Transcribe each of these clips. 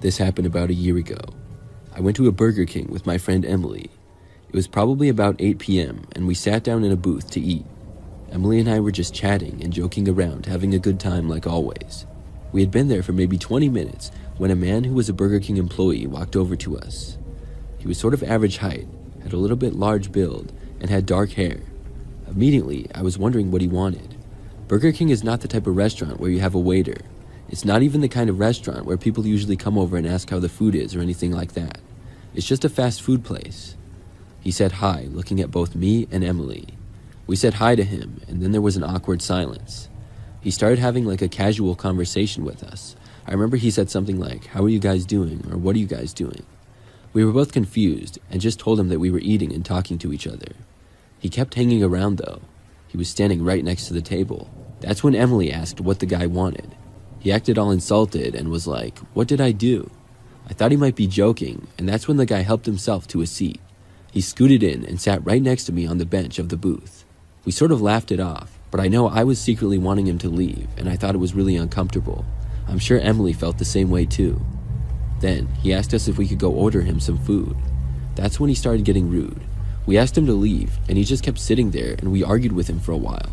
This happened about a year ago. I went to a Burger King with my friend Emily. It was probably about 8 p.m. and we sat down in a booth to eat. Emily and I were just chatting and joking around, having a good time like always. We had been there for maybe 20 minutes when a man who was a Burger King employee walked over to us. He was sort of average height, had a little bit large build, and had dark hair. Immediately, I was wondering what he wanted. Burger King is not the type of restaurant where you have a waiter. It's not even the kind of restaurant where people usually come over and ask how the food is or anything like that. It's just a fast food place. He said hi, looking at both me and Emily. We said hi to him, and then there was an awkward silence. He started having like a casual conversation with us. I remember he said something like, "How are you guys doing?" or "What are you guys doing?" We were both confused and just told him that we were eating and talking to each other. He kept hanging around though. He was standing right next to the table. That's when Emily asked what the guy wanted. He acted all insulted and was like, "What did I do?" I thought he might be joking, and that's when the guy helped himself to a seat. He scooted in and sat right next to me on the bench of the booth. We sort of laughed it off, but I know I was secretly wanting him to leave, and I thought it was really uncomfortable. I'm sure Emily felt the same way too. Then, he asked us if we could go order him some food. That's when he started getting rude. We asked him to leave, and he just kept sitting there, and we argued with him for a while.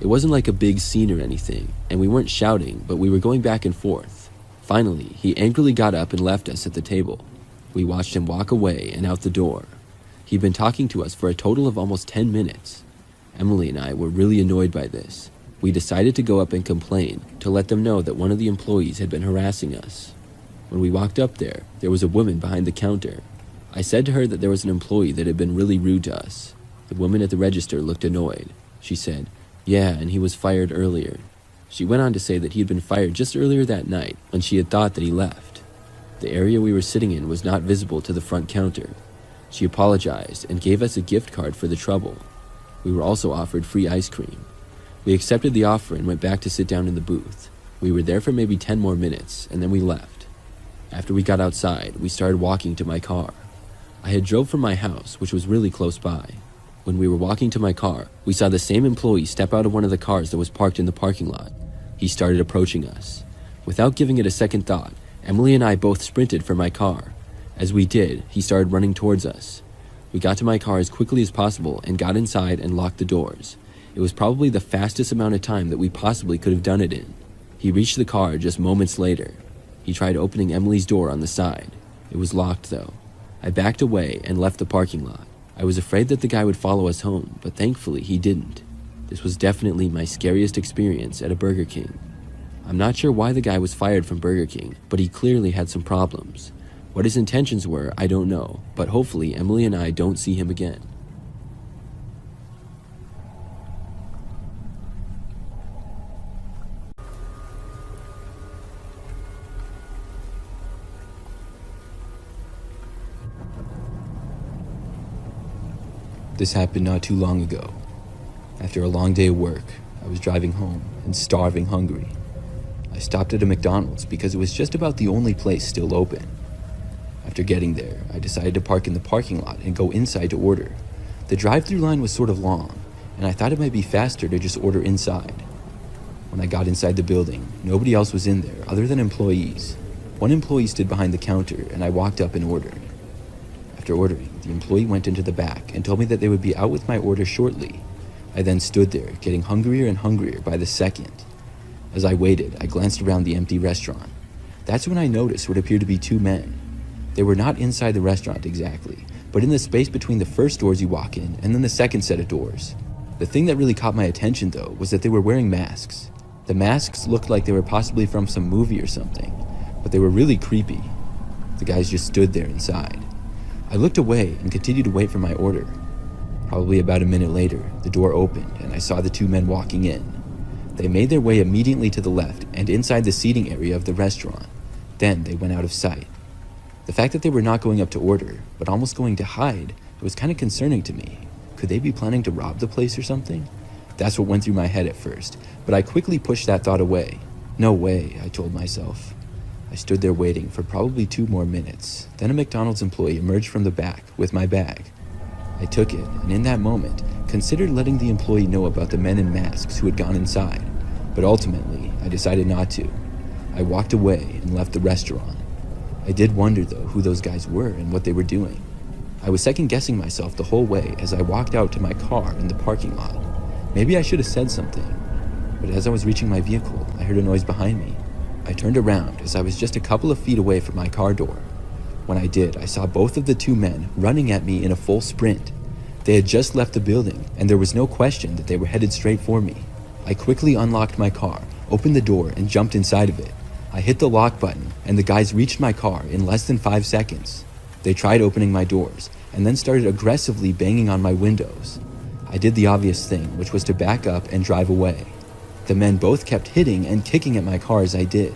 It wasn't like a big scene or anything, and we weren't shouting, but we were going back and forth. Finally, he angrily got up and left us at the table. We watched him walk away and out the door. He'd been talking to us for a total of almost 10 minutes. Emily and I were really annoyed by this. We decided to go up and complain to let them know that one of the employees had been harassing us. When we walked up there was a woman behind the counter. I said to her that there was an employee that had been really rude to us. The woman at the register looked annoyed. She said, "Yeah, and he was fired earlier." She went on to say that he had been fired just earlier that night when she had thought that he left. The area we were sitting in was not visible to the front counter. She apologized and gave us a gift card for the trouble. We were also offered free ice cream. We accepted the offer and went back to sit down in the booth. We were there for maybe 10 more minutes, and then we left. After we got outside, we started walking to my car. I had drove from my house, which was really close by. When we were walking to my car, we saw the same employee step out of one of the cars that was parked in the parking lot. He started approaching us. Without giving it a second thought, Emily and I both sprinted for my car. As we did, he started running towards us. We got to my car as quickly as possible and got inside and locked the doors. It was probably the fastest amount of time that we possibly could have done it in. He reached the car just moments later. He tried opening Emily's door on the side. It was locked though. I backed away and left the parking lot. I was afraid that the guy would follow us home, but thankfully he didn't. This was definitely my scariest experience at a Burger King. I'm not sure why the guy was fired from Burger King, but he clearly had some problems. What his intentions were, I don't know, but hopefully Emily and I don't see him again. This happened not too long ago. After a long day of work, I was driving home and starving hungry. I stopped at a McDonald's because it was just about the only place still open. After getting there, I decided to park in the parking lot and go inside to order. The drive-thru line was sort of long, and I thought it might be faster to just order inside. When I got inside the building, nobody else was in there other than employees. One employee stood behind the counter, and I walked up and ordered. After ordering, the employee went into the back and told me that they would be out with my order shortly. I then stood there, getting hungrier and hungrier by the second. As I waited, I glanced around the empty restaurant. That's when I noticed what appeared to be two men. They were not inside the restaurant exactly, but in the space between the first doors you walk in and then the second set of doors. The thing that really caught my attention though was that they were wearing masks. The masks looked like they were possibly from some movie or something, but they were really creepy. The guys just stood there inside. I looked away and continued to wait for my order. Probably about a minute later, the door opened and I saw the two men walking in. They made their way immediately to the left and inside the seating area of the restaurant. Then they went out of sight. The fact that they were not going up to order, but almost going to hide, was kind of concerning to me. Could they be planning to rob the place or something? That's what went through my head at first, but I quickly pushed that thought away. No way, I told myself. I stood there waiting for probably 2 more minutes. Then a McDonald's employee emerged from the back with my bag. I took it, and in that moment, considered letting the employee know about the men in masks who had gone inside, but ultimately, I decided not to. I walked away and left the restaurant. I did wonder, though, who those guys were and what they were doing. I was second-guessing myself the whole way as I walked out to my car in the parking lot. Maybe I should have said something, but as I was reaching my vehicle, I heard a noise behind me. I turned around as I was just a couple of feet away from my car door. When I did, I saw both of the two men running at me in a full sprint. They had just left the building, and there was no question that they were headed straight for me. I quickly unlocked my car, opened the door, and jumped inside of it. I hit the lock button, and the guys reached my car in less than 5 seconds. They tried opening my doors, and then started aggressively banging on my windows. I did the obvious thing, which was to back up and drive away. The men both kept hitting and kicking at my car as I did.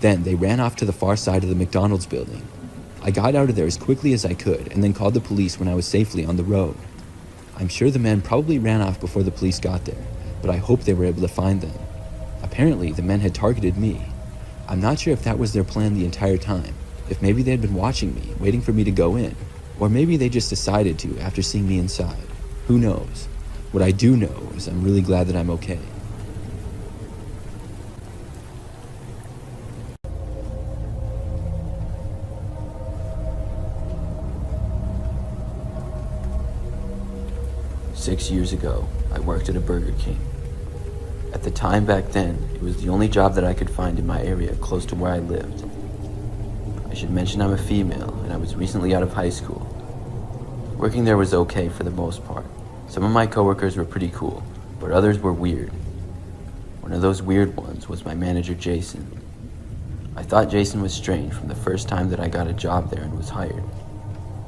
Then they ran off to the far side of the McDonald's building. I got out of there as quickly as I could and then called the police when I was safely on the road. I'm sure the men probably ran off before the police got there, but I hope they were able to find them. Apparently, the men had targeted me. I'm not sure if that was their plan the entire time, if maybe they had been watching me, waiting for me to go in, or maybe they just decided to after seeing me inside. Who knows? What I do know is I'm really glad that I'm okay. "6 years ago, I worked at a Burger King. At the time back then, it was the only job that I could find in my area close to where I lived. I should mention I'm a female and I was recently out of high school. Working there was okay for the most part. Some of my coworkers were pretty cool, but others were weird. One of those weird ones was my manager, Jason. I thought Jason was strange from the first time that I got a job there and was hired.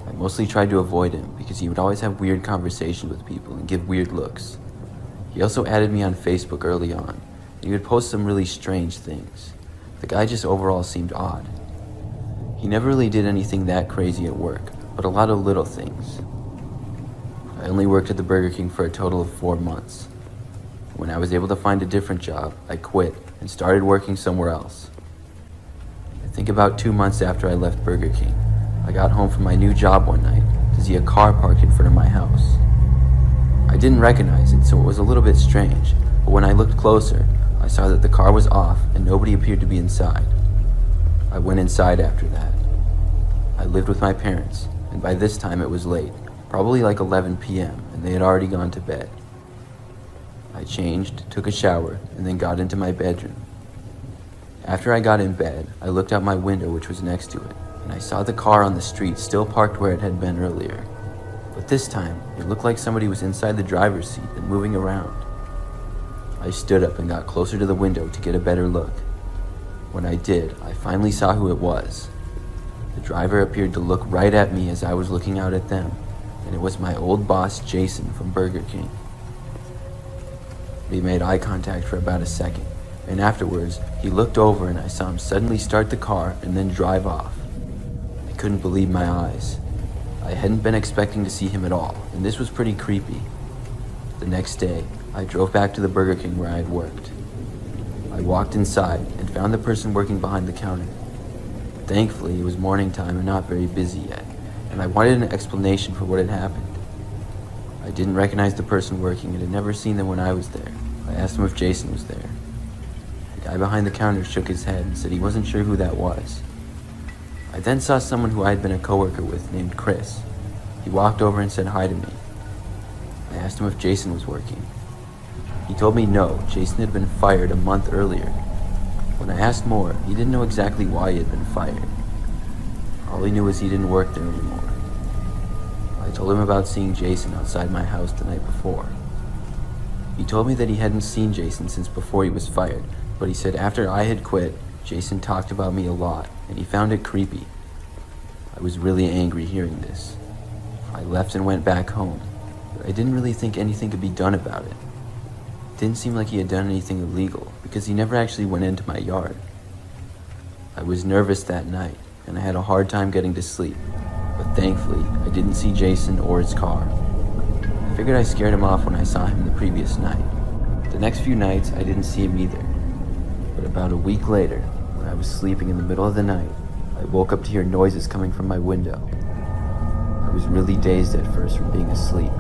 I mostly tried to avoid him because he would always have weird conversations with people and give weird looks. He also added me on Facebook early on, and he would post some really strange things. The guy just overall seemed odd. He never really did anything that crazy at work, but a lot of little things. I only worked at the Burger King for a total of 4 months. When I was able to find a different job, I quit and started working somewhere else. I think about 2 months after I left Burger King, I got home from my new job one night to see a car parked in front of my house. I didn't recognize it, so it was a little bit strange, but when I looked closer, I saw that the car was off and nobody appeared to be inside. I went inside after that. I lived with my parents, and by this time it was late, probably like 11 p.m., and they had already gone to bed. I changed, took a shower, and then got into my bedroom. After I got in bed, I looked out my window, which was next to it, and I saw the car on the street still parked where it had been earlier. But this time, it looked like somebody was inside the driver's seat and moving around. I stood up and got closer to the window to get a better look. When I did, I finally saw who it was. The driver appeared to look right at me as I was looking out at them, and it was my old boss, Jason, from Burger King. We made eye contact for about a second, and afterwards, he looked over and I saw him suddenly start the car and then drive off. I couldn't believe my eyes. I hadn't been expecting to see him at all, and this was pretty creepy. The next day, I drove back to the Burger King where I had worked. I walked inside and found the person working behind the counter. Thankfully, it was morning time and not very busy yet, and I wanted an explanation for what had happened. I didn't recognize the person working and had never seen them when I was there. I asked him if Jason was there. The guy behind the counter shook his head and said he wasn't sure who that was. I then saw someone who I had been a coworker with named Chris. He walked over and said hi to me. I asked him if Jason was working. He told me no, Jason had been fired a month earlier. When I asked more, he didn't know exactly why he had been fired. All he knew was he didn't work there anymore. I told him about seeing Jason outside my house the night before. He told me that he hadn't seen Jason since before he was fired, but he said after I had quit, Jason talked about me a lot, and he found it creepy. I was really angry hearing this. I left and went back home, but I didn't really think anything could be done about it. It didn't seem like he had done anything illegal, because he never actually went into my yard. I was nervous that night, and I had a hard time getting to sleep, but thankfully, I didn't see Jason or his car. I figured I scared him off when I saw him the previous night. The next few nights, I didn't see him either. But about a week later, when I was sleeping in the middle of the night, I woke up to hear noises coming from my window. I was really dazed at first from being asleep,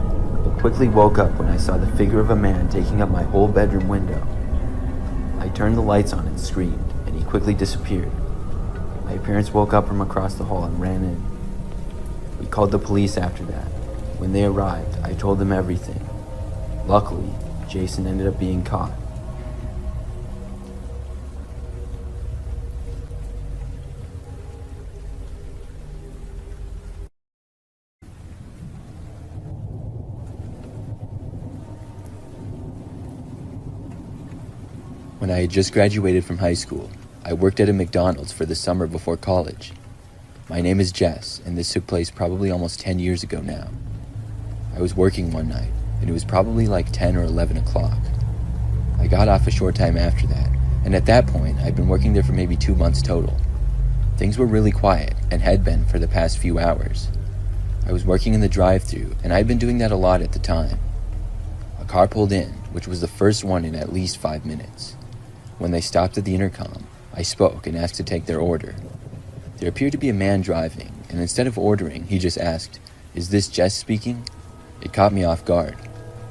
but quickly woke up when I saw the figure of a man taking up my whole bedroom window. I turned the lights on and screamed, and he quickly disappeared. My parents woke up from across the hall and ran in. We called the police after that. When they arrived, I told them everything. Luckily, Jason ended up being caught. When I had just graduated from high school, I worked at a McDonald's for the summer before college. My name is Jess, and this took place probably almost 10 years ago now. I was working one night, and it was probably like 10 or 11 o'clock. I got off a short time after that, and at that point, I'd been working there for maybe 2 months total. Things were really quiet, and had been for the past few hours. I was working in the drive-thru, and I'd been doing that a lot at the time. A car pulled in, which was the first one in at least 5 minutes. When they stopped at the intercom, I spoke and asked to take their order. There appeared to be a man driving, and instead of ordering, he just asked, "Is this Jess speaking?" It caught me off guard.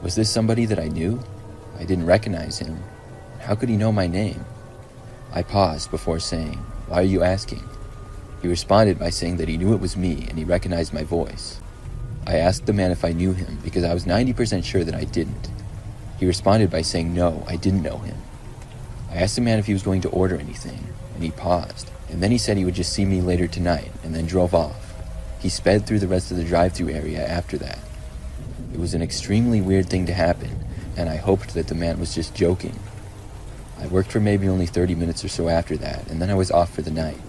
Was this somebody that I knew? I didn't recognize him. How could he know my name? I paused before saying, "Why are you asking?" He responded by saying that he knew it was me and he recognized my voice. I asked the man if I knew him because I was 90% sure that I didn't. He responded by saying no, I didn't know him. I asked the man if he was going to order anything, and he paused, and then he said he would just see me later tonight, and then drove off. He sped through the rest of the drive-thru area after that. It was an extremely weird thing to happen, and I hoped that the man was just joking. I worked for maybe only 30 minutes or so after that, and then I was off for the night.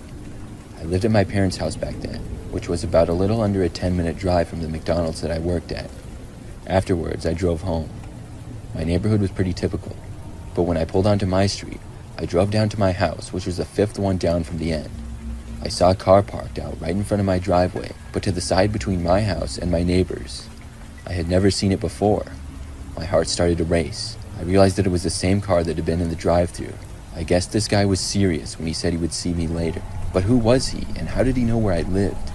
I lived at my parents' house back then, which was about a little under a 10-minute drive from the McDonald's that I worked at. Afterwards, I drove home. My neighborhood was pretty typical. But when I pulled onto my street, I drove down to my house, which was the 5th one down from the end. I saw a car parked out right in front of my driveway, but to the side between my house and my neighbor's. I had never seen it before. My heart started to race. I realized that it was the same car that had been in the drive-thru. I guess this guy was serious when he said he would see me later. But who was he, and how did he know where I lived?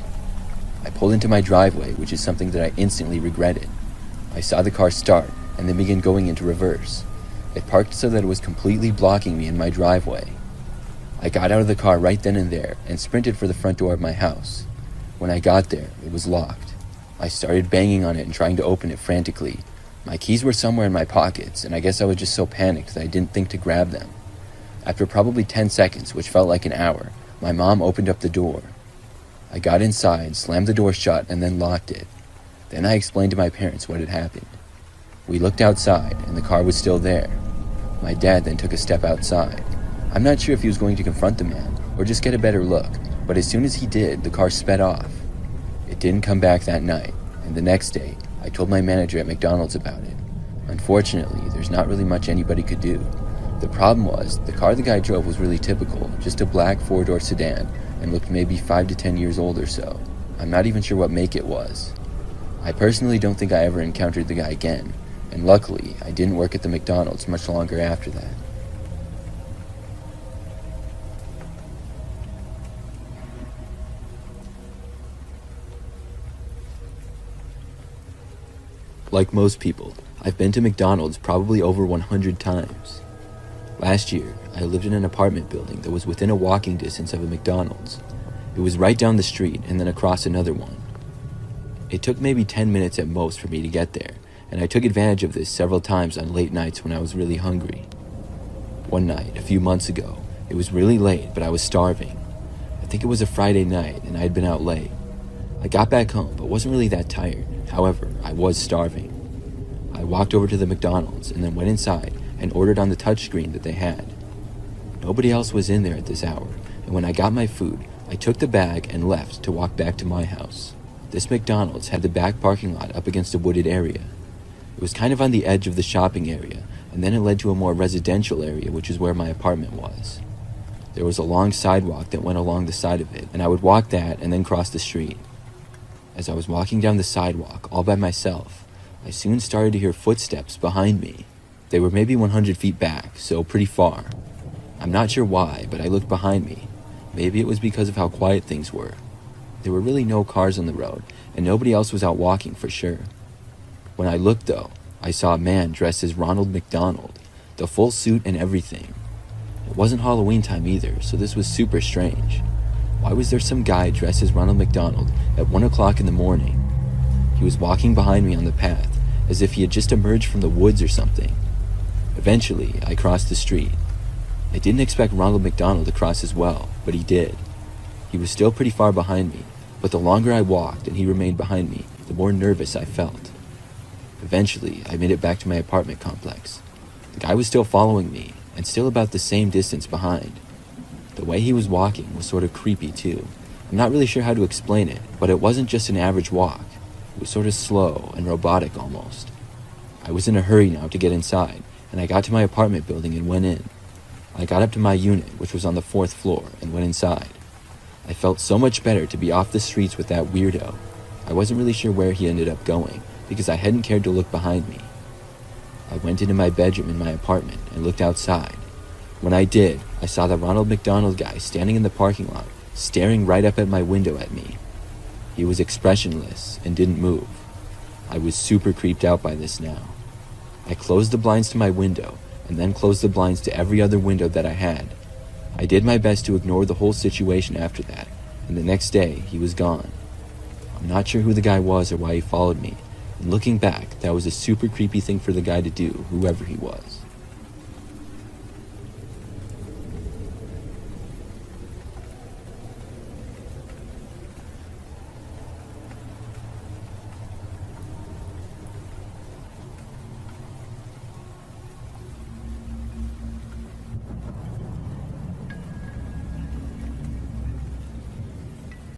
I pulled into my driveway, which is something that I instantly regretted. I saw the car start, and then begin going into reverse. It parked so that it was completely blocking me in my driveway. I got out of the car right then and there and sprinted for the front door of my house. When I got there, it was locked. I started banging on it and trying to open it frantically. My keys were somewhere in my pockets, and I guess I was just so panicked that I didn't think to grab them. After probably 10 seconds, which felt like an hour, my mom opened up the door. I got inside, slammed the door shut, and then locked it. Then I explained to my parents what had happened. We looked outside, and the car was still there. My dad then took a step outside. I'm not sure if he was going to confront the man, or just get a better look, but as soon as he did, the car sped off. It didn't come back that night, and the next day, I told my manager at McDonald's about it. Unfortunately, there's not really much anybody could do. The problem was, the car the guy drove was really typical, just a black 4-door sedan, and looked maybe 5 to 10 years old or so. I'm not even sure what make it was. I personally don't think I ever encountered the guy again, and luckily, I didn't work at the McDonald's much longer after that. Like most people, I've been to McDonald's probably over 100 times. Last year, I lived in an apartment building that was within a walking distance of a McDonald's. It was right down the street and then across another one. It took maybe 10 minutes at most for me to get there, and I took advantage of this several times on late nights when I was really hungry. One night, a few months ago, it was really late, but I was starving. I think it was a Friday night, and I had been out late. I got back home, but wasn't really that tired. However, I was starving. I walked over to the McDonald's and then went inside and ordered on the touchscreen that they had. Nobody else was in there at this hour, and when I got my food, I took the bag and left to walk back to my house. This McDonald's had the back parking lot up against a wooded area. It was kind of on the edge of the shopping area, and then it led to a more residential area, which is where my apartment was. There was a long sidewalk that went along the side of it, and I would walk that and then cross the street. As I was walking down the sidewalk all by myself, I soon started to hear footsteps behind me. They were maybe 100 feet back, so pretty far. I'm not sure why, but I looked behind me. Maybe it was because of how quiet things were. There were really no cars on the road, and nobody else was out walking for sure. When I looked though, I saw a man dressed as Ronald McDonald, the full suit and everything. It wasn't Halloween time either, so this was super strange. Why was there some guy dressed as Ronald McDonald at 1 o'clock in the morning? He was walking behind me on the path, as if he had just emerged from the woods or something. Eventually, I crossed the street. I didn't expect Ronald McDonald to cross as well, but he did. He was still pretty far behind me, but the longer I walked and he remained behind me, the more nervous I felt. Eventually, I made it back to my apartment complex. The guy was still following me, and still about the same distance behind. The way he was walking was sort of creepy too. I'm not really sure how to explain it, but it wasn't just an average walk. It was sort of slow and robotic almost. I was in a hurry now to get inside, and I got to my apartment building and went in. I got up to my unit, which was on the 4th floor, and went inside. I felt so much better to be off the streets with that weirdo. I wasn't really sure where he ended up going, because I hadn't cared to look behind me. I went into my bedroom in my apartment and looked outside. When I did, I saw the Ronald McDonald guy standing in the parking lot, staring right up at my window at me. He was expressionless and didn't move. I was super creeped out by this now. I closed the blinds to my window, and then closed the blinds to every other window that I had. I did my best to ignore the whole situation after that, and the next day, he was gone. I'm not sure who the guy was or why he followed me, and looking back, that was a super creepy thing for the guy to do, whoever he was.